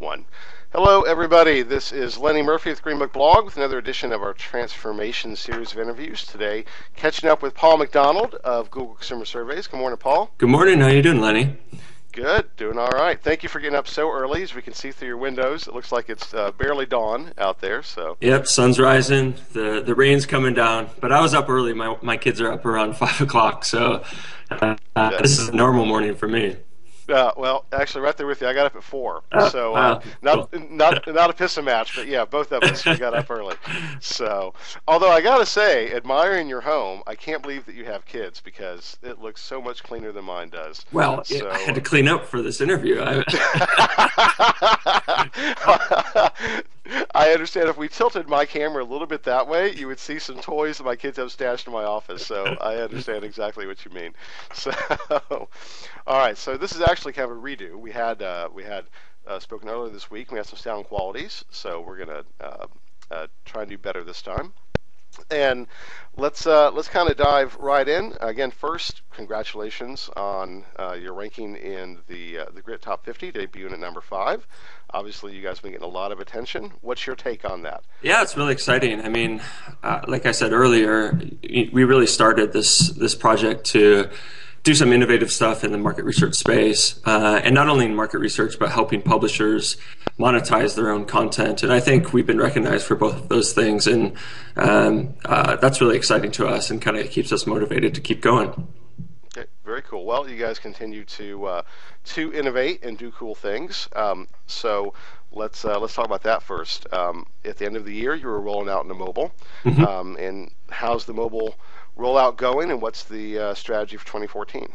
one. Hello, everybody. This is Lenny Murphy with Green Book Blog with another edition of our Transformation series of interviews. Today, catching up with Paul McDonald of Google Consumer Surveys. Good morning, Paul. Good morning. How you doing, Lenny? Good. Doing all right. Thank you for getting up so early. As we can see through your windows, it looks like it's barely dawn out there. So. Yep, sun's rising. The rain's coming down. But I was up early. My kids are up around 5 o'clock. So this is a normal morning for me. Well, actually, right there with you. I got up at 4, so not cool. not a pissing match, but yeah, both of us we got up early. So, although I gotta say, admiring your home, I can't believe that you have kids because it looks so much cleaner than mine does. Well, so, I had to clean up for this interview. I understand if we tilted my camera a little bit that way, you would see some toys that my kids have stashed in my office. So I understand exactly what you mean. So, all right. So this is actually kind of a redo. We had spoken earlier this week. We had some sound qualities, so we're gonna try and do better this time. And let's kind of dive right in. Again, first, congratulations on your ranking in the Grit Top 50, debuting at number 5. Obviously, you guys have been getting a lot of attention. What's your take on that? Yeah, it's really exciting. I mean, like I said earlier, we really started this project to do some innovative stuff in the market research space, and not only in market research, but helping publishers monetize their own content. And I think we've been recognized for both of those things, and that's really exciting to us and kind of keeps us motivated to keep going. Okay, very cool. Well, you guys continue to innovate and do cool things. So let's talk about that first. At the end of the year, you were rolling out into mobile, and how's the mobile rollout going, and what's the strategy for 2014?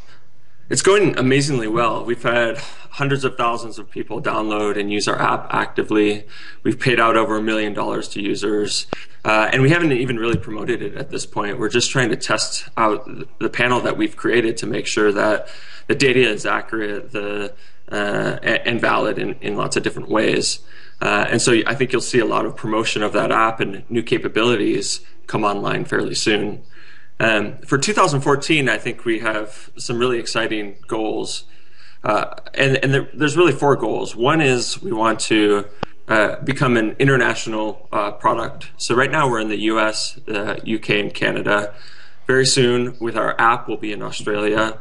It's going amazingly well. We've had hundreds of thousands of people download and use our app actively. We've paid out over $1 million to users, and we haven't even really promoted it at this point. We're just trying to test out the panel that we've created to make sure that the data is accurate and valid in lots of different ways. And so I think you'll see a lot of promotion of that app and new capabilities come online fairly soon. For 2014, I think we have some really exciting goals, and there's really 4 goals. One is we want to become an international product. So right now we're in the US, UK, and Canada. Very soon, with our app, we'll be in Australia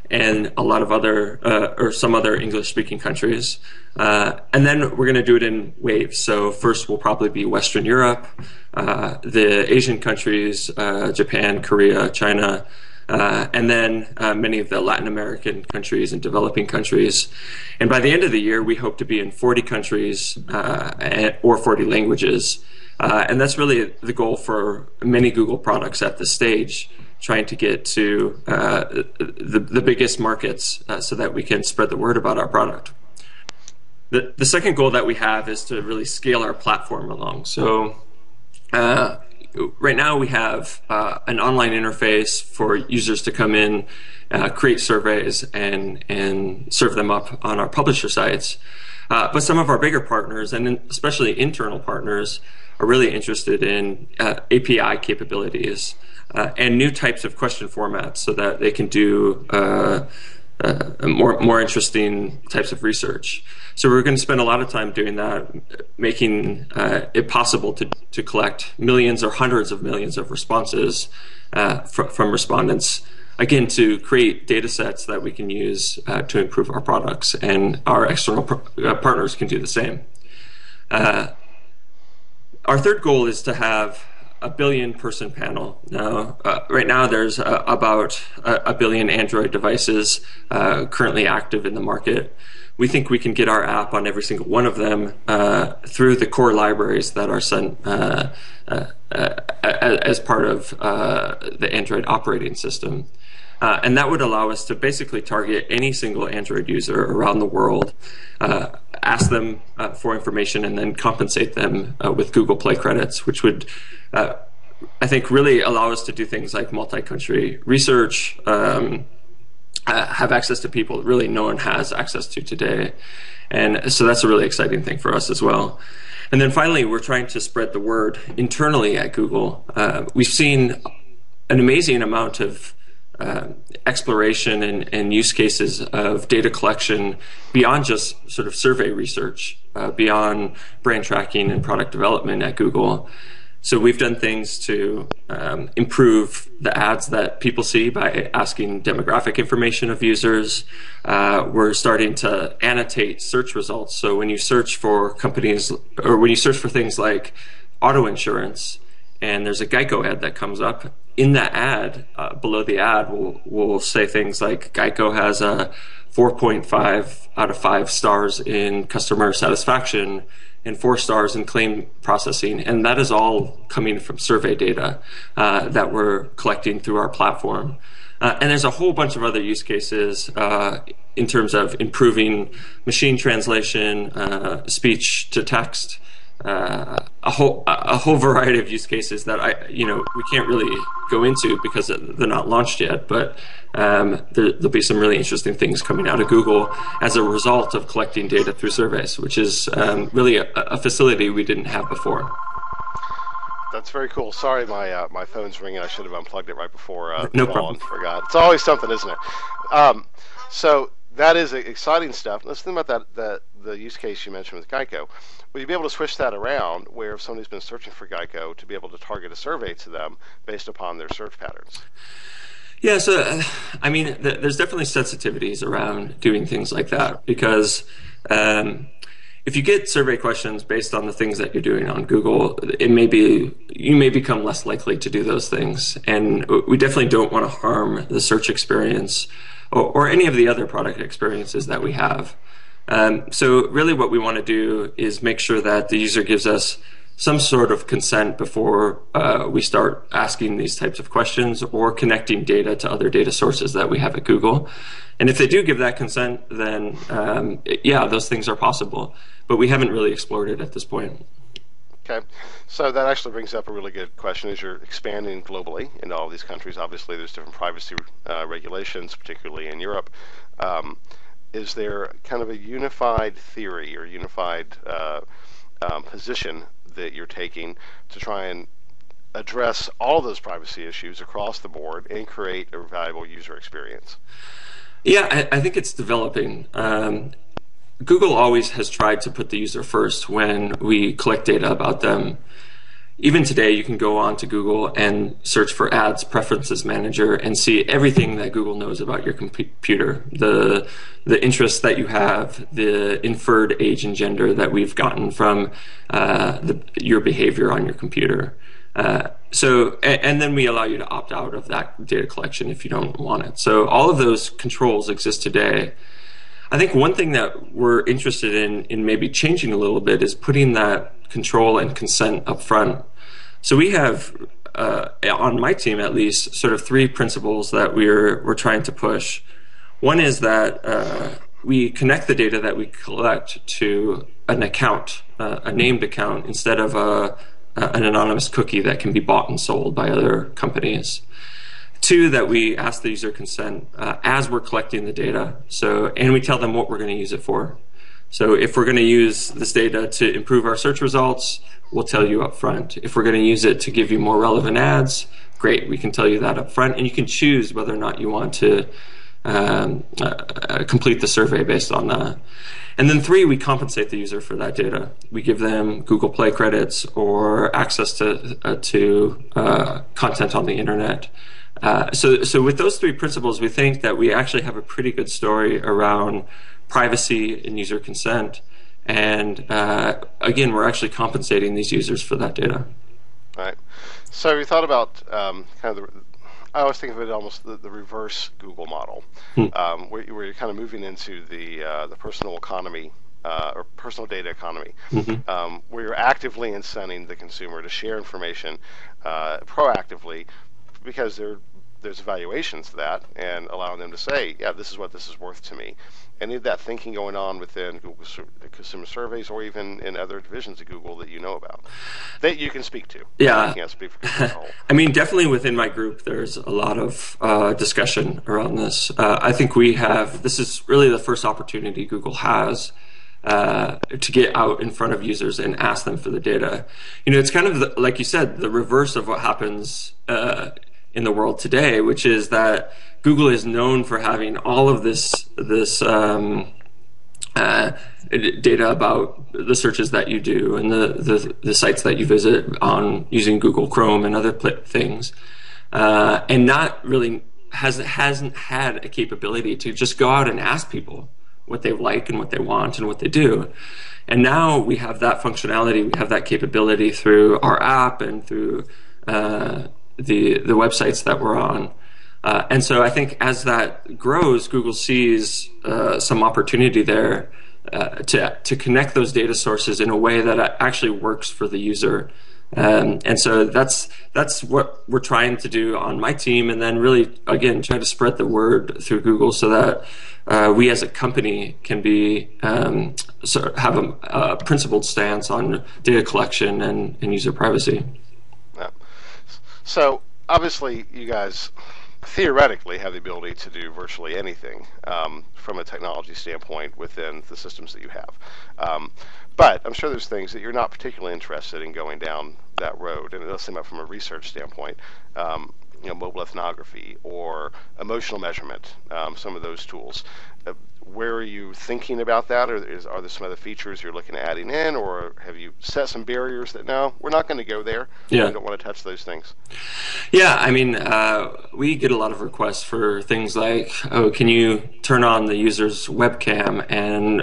and a lot of other or some other English-speaking countries. And then we're going to do it in waves. So first will probably be Western Europe, the Asian countries, Japan, Korea, China, and then many of the Latin American countries and developing countries. And by the end of the year, we hope to be in 40 countries or 40 languages. And that's really the goal for many Google products at this stage, trying to get to the biggest markets so that we can spread the word about our product. The second goal that we have is to really scale our platform along. So right now we have an online interface for users to come in, create surveys, and serve them up on our publisher sites. But some of our bigger partners, and especially internal partners, are really interested in API capabilities and new types of question formats so that they can do more interesting types of research. So we're going to spend a lot of time doing that, making it possible to collect millions or hundreds of millions of responses from respondents, again, to create data sets that we can use to improve our products, and our external partners can do the same. Our third goal is to have a 1 billion person panel. Now, right now there's about 1 billion Android devices currently active in the market. We think we can get our app on every single one of them through the core libraries that are sent as part of the Android operating system. And that would allow us to basically target any single Android user around the world, ask them for information, and then compensate them with Google Play credits, which would, I think, really allow us to do things like multi-country research, have access to people that really no one has access to today. And so that's a really exciting thing for us as well. And then finally, we're trying to spread the word internally at Google. We've seen an amazing amount of exploration and use cases of data collection beyond just sort of survey research, beyond brand tracking and product development at Google. So we've done things to improve the ads that people see by asking demographic information of users. We're starting to annotate search results. So when you search for companies, or when you search for things like auto insurance, and there's a Geico ad that comes up, in that ad, below the ad, we'll say things like Geico has a 4.5 out of 5 stars in customer satisfaction and 4 stars in claim processing. And that is all coming from survey data that we're collecting through our platform. And there's a whole bunch of other use cases in terms of improving machine translation, speech to text, a whole variety of use cases that we can't really go into because they're not launched yet. But there'll be some really interesting things coming out of Google as a result of collecting data through surveys, which is really a facility we didn't have before. That's very cool. Sorry, my phone's ringing. I should have unplugged it right before no the call problem. and forgot. It's always something, isn't it? So that is exciting stuff. Let's think about the use case you mentioned with Geico. Will you be able to switch that around where if somebody's been searching for Geico to be able to target a survey to them based upon their search patterns? Yeah, so there's definitely sensitivities around doing things like that because if you get survey questions based on the things that you're doing on Google, you may become less likely to do those things, and we definitely don't want to harm the search experience or any of the other product experiences that we have. So really what we want to do is make sure that the user gives us some sort of consent before we start asking these types of questions or connecting data to other data sources that we have at Google. And if they do give that consent, then those things are possible. But we haven't really explored it at this point. Okay, so that actually brings up a really good question. As you're expanding globally into all these countries, obviously there's different privacy regulations, particularly in Europe. Is there kind of a unified theory or unified position that you're taking to try and address all those privacy issues across the board and create a valuable user experience? Yeah, I think it's developing. Google always has tried to put the user first when we collect data about them. Even today, you can go on to Google and search for Ads Preferences Manager and see everything that Google knows about your computer, the interests that you have, the inferred age and gender that we've gotten from your behavior on your computer. And then we allow you to opt out of that data collection if you don't want it. So all of those controls exist today. I think one thing that we're interested in maybe changing a little bit is putting that control and consent up front. So we have, on my team at least, sort of 3 principles that we're trying to push. One is that we connect the data that we collect to an account, a named account, instead of an anonymous cookie that can be bought and sold by other companies. 2, that we ask the user consent as we're collecting the data. And we tell them what we're going to use it for. So if we're going to use this data to improve our search results, we'll tell you up front. If we're going to use it to give you more relevant ads, great, we can tell you that up front. And you can choose whether or not you want to complete the survey based on that. And then 3, we compensate the user for that data. We give them Google Play credits or access to content on the internet. So with those 3 principles, we think that we actually have a pretty good story around privacy and user consent. And again, we're actually compensating these users for that data. All right. So we thought about I always think of it almost the reverse Google model, where you're kind of moving into the personal economy or personal data economy, where you're actively incenting the consumer to share information proactively because there's evaluations to that and allowing them to say, yeah, this is what this is worth to me. Any of that thinking going on within Google consumer surveys or even in other divisions of Google that you know about that you can speak to? Yeah. You can't speak for Google as a whole. I mean, definitely within my group, there's a lot of discussion around this. I think this is really the first opportunity Google has to get out in front of users and ask them for the data. It's kind of, like you said, the reverse of what happens in the world today, which is that Google is known for having all of this data about the searches that you do and the sites that you visit on using Google Chrome and other things, and not really hasn't had a capability to just go out and ask people what they like and what they want and what they do. And now we have that functionality, we have that capability through our app and through the websites that we're on. And so I think as that grows, Google sees some opportunity there to connect those data sources in a way that actually works for the user. And so that's what we're trying to do on my team, and then really, again, try to spread the word through Google so that we as a company can be have a principled stance on data collection and user privacy. Yeah. So obviously you guys theoretically have the ability to do virtually anything from a technology standpoint within the systems that you have. But I'm sure there's things that you're not particularly interested in going down that road, and it does seem like from a research standpoint, mobile ethnography or emotional measurement, some of those tools. Where are you thinking about that, or are there some other features you're looking at adding in, or have you set some barriers that no, we're not going to go there? Yeah. We don't want to touch those things. Yeah, I mean, we get a lot of requests for things like, oh, can you turn on the user's webcam and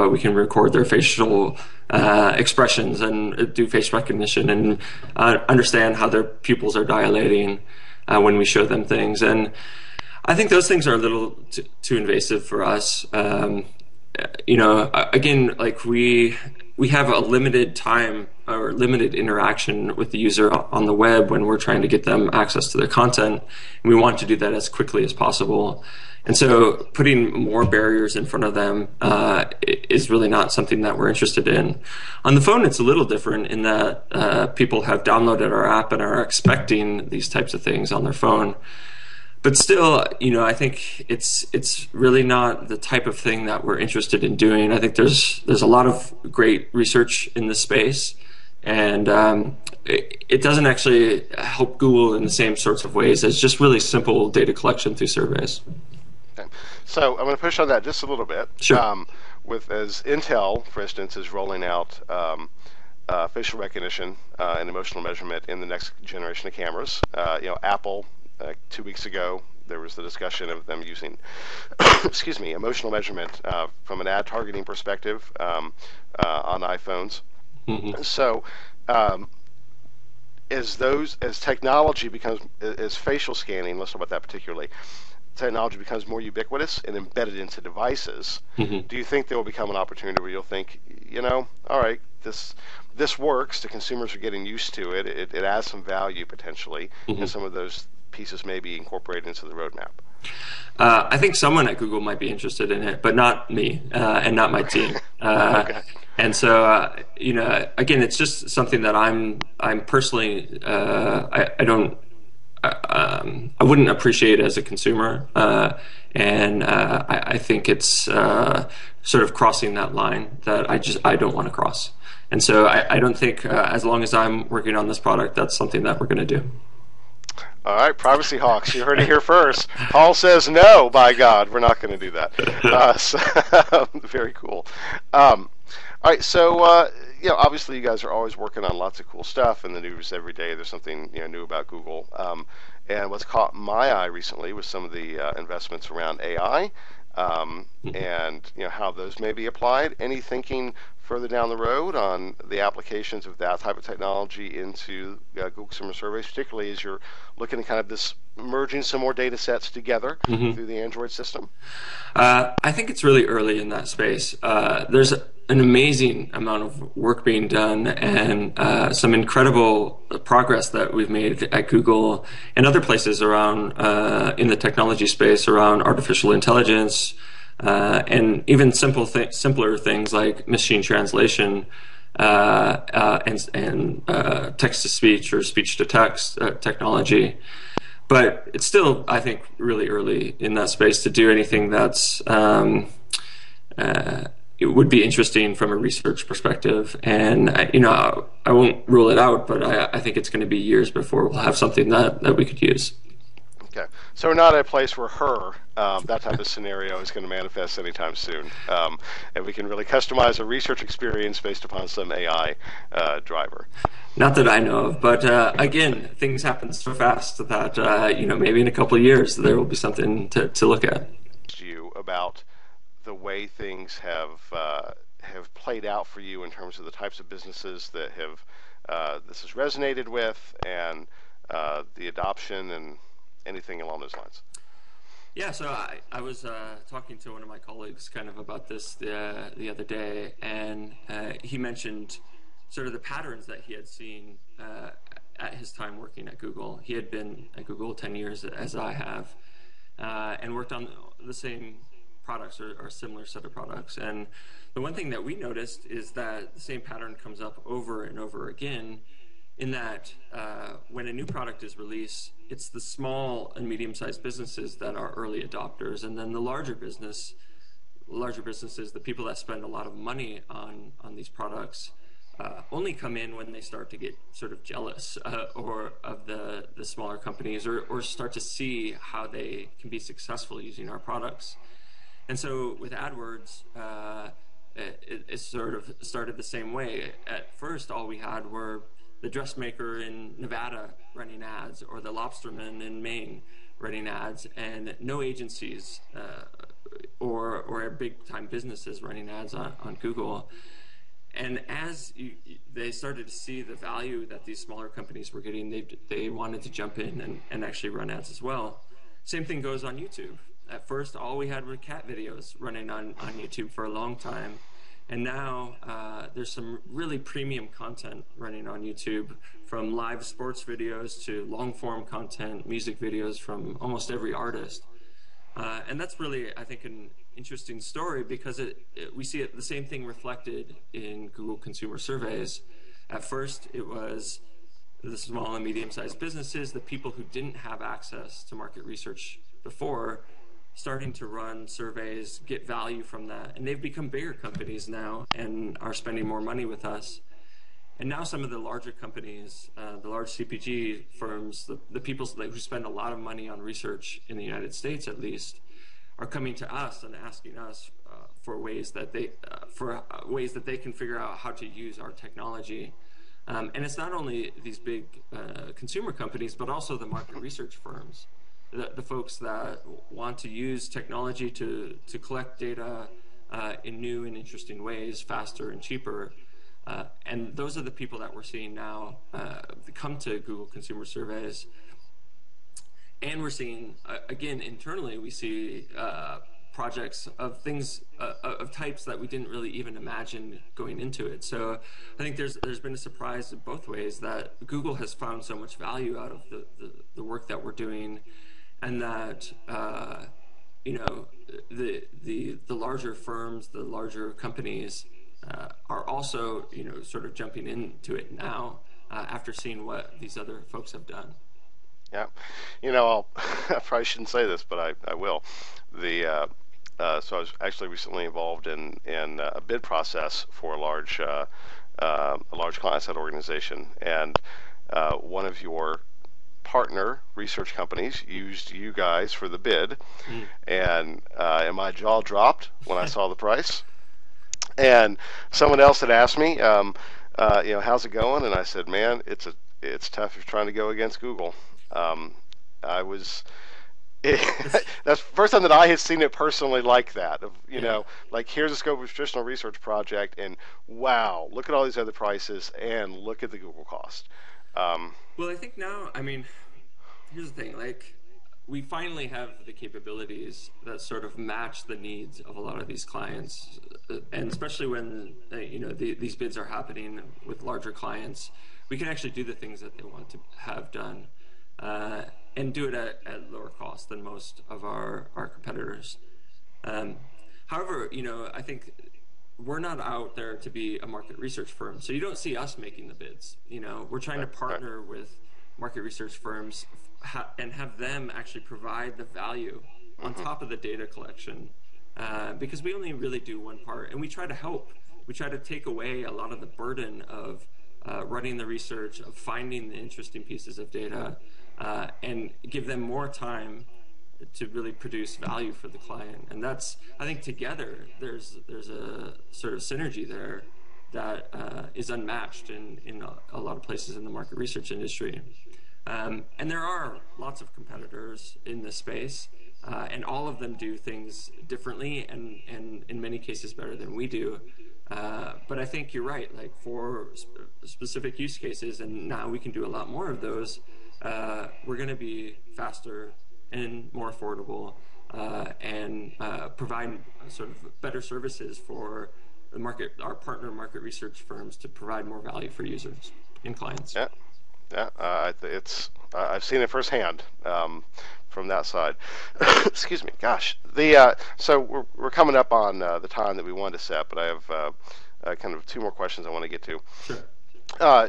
we can record their facial expressions and do face recognition and understand how their pupils are dilating when we show them things. And I think those things are a little too invasive for us. Again, like we have a limited time or limited interaction with the user on the web when we're trying to get them access to their content, and we want to do that as quickly as possible. And so putting more barriers in front of them is really not something that we're interested in. On the phone, it's a little different in that people have downloaded our app and are expecting these types of things on their phone. But still, I think it's really not the type of thing that we're interested in doing. I think there's a lot of great research in this space, and it doesn't actually help Google in the same sorts of ways as just really simple data collection through surveys. Okay. So I'm going to push on that just a little bit. Sure. As Intel, for instance, is rolling out facial recognition and emotional measurement in the next generation of cameras. Apple. 2 weeks ago, there was the discussion of them using, emotional measurement from an ad targeting perspective on iPhones. Mm-hmm. So, as technology becomes, as facial scanning, let's talk about that particularly, technology becomes more ubiquitous and embedded into devices, mm-hmm. do you think there will become an opportunity where you'll think, all right, this works, the consumers are getting used to it, it adds some value potentially, mm-hmm. and some of those pieces may be incorporated into the roadmap? I think someone at Google might be interested in it, but not me and not my team. Okay. And so, again, it's just something that I'm personally, I wouldn't appreciate as a consumer, and I think it's sort of crossing that line that I don't want to cross. And so I don't think as long as I'm working on this product, that's something that we're going to do. All right, privacy hawks, you heard it here first. Paul says no, by God, we're not going to do that. Very cool. All right, so obviously you guys are always working on lots of cool stuff in the news every day. There's something new about Google. And what's caught my eye recently was some of the investments around AI and how those may be applied. Any thinking further down the road on the applications of that type of technology into Google Consumer Surveys, particularly as you're looking at kind of this merging some more data sets together mm-hmm. through the Android system? I think it's really early in that space. There's an amazing amount of work being done and some incredible progress that we've made at Google and other places around in the technology space around artificial intelligence, and even simpler things like machine translation and text-to-speech or speech-to-text technology. But it's still, I think, really early in that space to do anything that's it would be interesting from a research perspective. And I won't rule it out, but I think it's going to be years before we'll have something that we could use. Okay, so we're not at a place where that type of scenario is going to manifest anytime soon, and we can really customize a research experience based upon some AI driver. Not that I know of, but again, things happen so fast that maybe in a couple of years there will be something to look at. You about the way things have played out for you in terms of the types of businesses that have this has resonated with, and the adoption and anything along those lines. Yeah, so I was talking to one of my colleagues kind of about this the other day, and he mentioned sort of the patterns that he had seen at his time working at Google. He had been at Google 10 years, as I have, and worked on the same products or a similar set of products. And the one thing that we noticed is that the same pattern comes up over and over again, in that when a new product is released, it's the small and medium-sized businesses that are early adopters, and then the larger businesses, the people that spend a lot of money on these products, only come in when they start to get sort of jealous or of the smaller companies, or start to see how they can be successful using our products. And so with AdWords, it sort of started the same way. At first, all we had were the dressmaker in Nevada running ads, or the lobsterman in Maine running ads, and no agencies or big-time businesses running ads on Google. And as they started to see the value that these smaller companies were getting, they wanted to jump in and actually run ads as well. Same thing goes on YouTube. At first, all we had were cat videos running on YouTube for a long time. And now there's some really premium content running on YouTube, from live sports videos to long-form content, music videos from almost every artist. And that's really, I think, an interesting story, because we see the same thing reflected in Google consumer surveys. At first, it was the small and medium-sized businesses, the people who didn't have access to market research before, starting to run surveys, get value from that, and they've become bigger companies now and are spending more money with us. And now some of the larger companies, the large CPG firms, the people who spend a lot of money on research in the United States, at least, are coming to us and asking us for ways that they can figure out how to use our technology. And it's not only these big consumer companies, but also the market research firms, the folks that want to use technology to collect data in new and interesting ways, faster and cheaper. And those are the people that we're seeing now come to Google consumer surveys. And we're seeing, again, internally, we see projects of things, of types that we didn't really even imagine going into it. So I think there's been a surprise in both ways, that Google has found so much value out of the work that we're doing, and that the larger firms, the larger companies are also sort of jumping into it now after seeing what these other folks have done. Yeah, I probably shouldn't say this, but I will. So I was actually recently involved in a bid process for a large client side organization, and one of your partner research companies used you guys for the bid, and my jaw dropped when I saw the price. And someone else had asked me, how's it going? And I said, man, it's tough if you're trying to go against Google. That's the first time that I had seen it personally like that. Like, here's a scope of a traditional research project, and wow, look at all these other prices, and look at the Google cost. Well, I think now, here's the thing, like, we finally have the capabilities that sort of match the needs of a lot of these clients, and especially when these bids are happening with larger clients, we can actually do the things that they want to have done, and do it at lower cost than most of our competitors. However, I think we're not out there to be a market research firm, so you don't see us making the bids. We're trying to partner with market research firms and have them actually provide the value on top of the data collection, because we only really do one part, and we try to help. We try to take away a lot of the burden of running the research, of finding the interesting pieces of data, and give them more time to really produce value for the client. And that's, I think, together there's a sort of synergy there that is unmatched in a lot of places in the market research industry. And there are lots of competitors in this space, and all of them do things differently and in many cases better than we do. But I think you're right, like for specific use cases, and now we can do a lot more of those, we're going to be faster and more affordable, and provide sort of better services for the market, our partner market research firms, to provide more value for users and clients. Yeah, yeah. I've seen it firsthand from that side. Excuse me. Gosh. So we're coming up on the time that we wanted to set, but I have kind of two more questions I want to get to. Sure.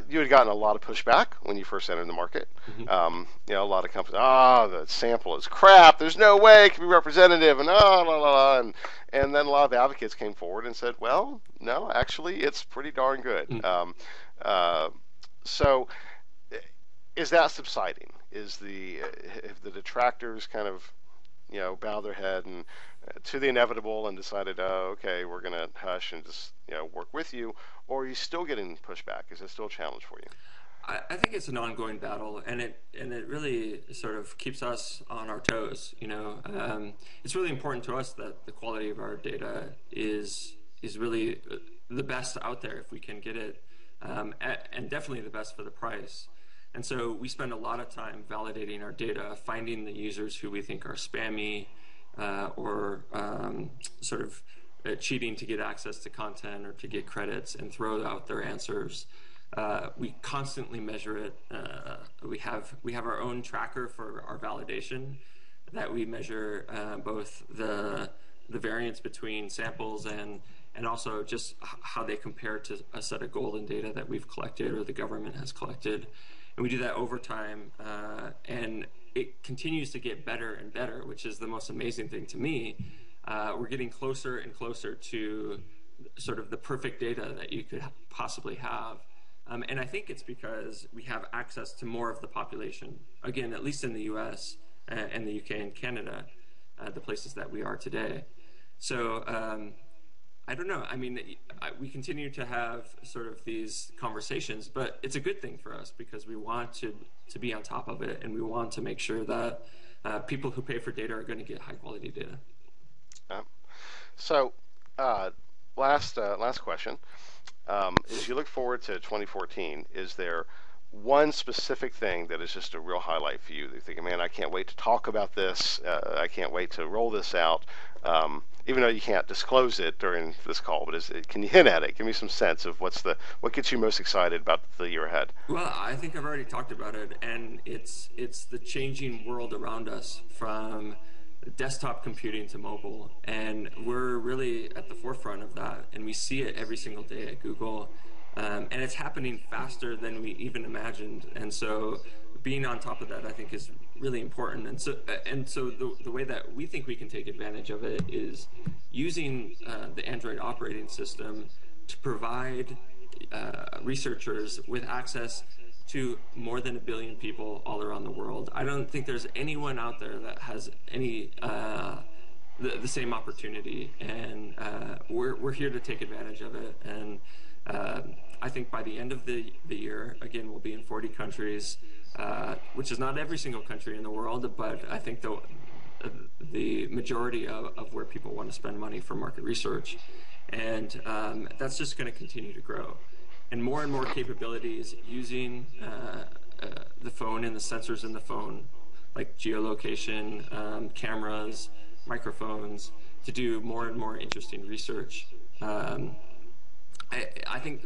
You had gotten a lot of pushback when you first entered the market. A lot of companies, the sample is crap. There's no way it can be representative, and la la la. And then a lot of advocates came forward and said, well, no, actually, it's pretty darn good. So, is that subsiding? If the detractors kind of bow their head and to the inevitable and decided, oh, okay, we're going to hush and just work with you, or are you still getting pushback? Is it still a challenge for you? I think it's an ongoing battle, and it really sort of keeps us on our toes. It's really important to us that the quality of our data is really the best out there if we can get it, and definitely the best for the price. And so we spend a lot of time validating our data, finding the users who we think are spammy or sort of cheating to get access to content or to get credits, and throw out their answers. We constantly measure it. We have our own tracker for our validation that we measure both the variance between samples and also just how they compare to a set of golden data that we've collected or the government has collected. And we do that over time, and it continues to get better and better, which is the most amazing thing to me. We're getting closer and closer to sort of the perfect data that you could possibly have. And I think it's because we have access to more of the population, again, at least in the US and the UK and Canada, the places that we are today. So I don't know. I mean, we continue to have sort of these conversations, but it's a good thing for us because we want to be on top of it, and we want to make sure that people who pay for data are going to get high quality data. So, last question. As you look forward to 2014, is there one specific thing that is just a real highlight for you? You're thinking, man, I can't wait to talk about this. I can't wait to roll this out. Even though you can't disclose it during this call, but can you hint at it? Give me some sense of what gets you most excited about the year ahead. Well, I think I've already talked about it, and it's the changing world around us from desktop computing to mobile, and we're really at the forefront of that, and we see it every single day at Google, and it's happening faster than we even imagined. And so being on top of that, I think, is really important. And so the way that we think we can take advantage of it is using the Android operating system to provide researchers with access to more than 1 billion people all around the world. I don't think there's anyone out there that has any the same opportunity, and we're here to take advantage of it. And I think by the end of the year, again, we'll be in 40 countries, which is not every single country in the world, but I think the majority of where people want to spend money for market research. And that's just going to continue to grow. And more capabilities using the phone and the sensors in the phone, like geolocation, cameras, microphones, to do more and more interesting research. I think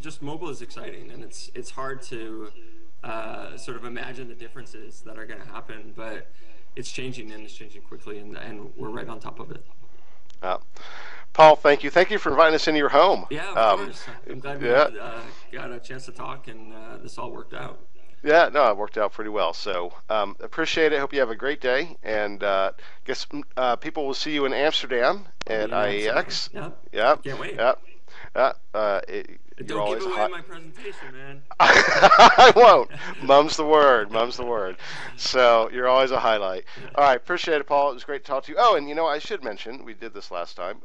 just mobile is exciting, and it's hard to sort of imagine the differences that are going to happen, but it's changing, and it's changing quickly, and we're right on top of it. Paul, thank you. Thank you for inviting us into your home. Yeah, of course. I'm glad we got a chance to talk, and this all worked out. Yeah, no, it worked out pretty well. So appreciate it. Hope you have a great day. And guess people will see you in Amsterdam at IEX. Yeah. Can't wait. Yep. You're Don't give always a away hot. my presentation, man. I won't. Mum's the word. Mum's the word. So you're always a highlight. All right, appreciate it, Paul. It was great to talk to you. Oh, and I should mention we did this last time.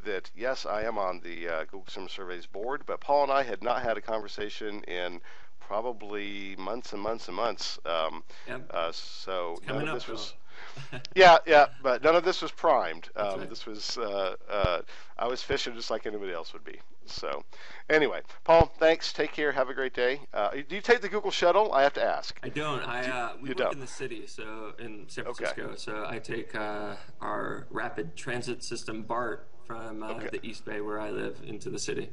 That yes, I am on the Google Consumer Surveys board, but Paul and I had not had a conversation in probably months and months and months. Yep. So It's none coming of up this though. was. Yeah, yeah, but none of this was primed. That's right. This was I was fishing just like anybody else would be. So, anyway, Paul, thanks. Take care. Have a great day. Do you take the Google shuttle? I have to ask. I don't. We You work don't. in the city, so in San Okay. Francisco. So I take our rapid transit system BART from Okay. the East Bay, where I live, into the city.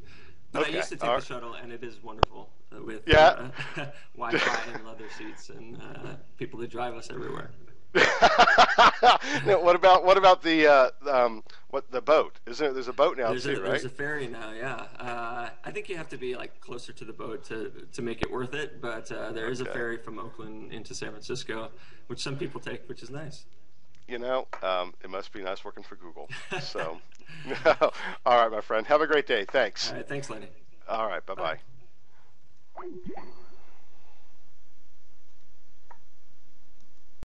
But I Okay. used to take All the right. shuttle, and it is wonderful with Yeah. Wi-Fi and leather seats and people to drive us everywhere. Now, what about the boat? There's a boat now too, There's right? a ferry now, yeah. I think you have to be like closer to the boat to make it worth it, but there is a Okay. ferry from Oakland into San Francisco, which some people take, which is nice. It must be nice working for Google. So, all right, my friend. Have a great day. Thanks. All right, thanks, Lenny. All right. Bye Bye. bye.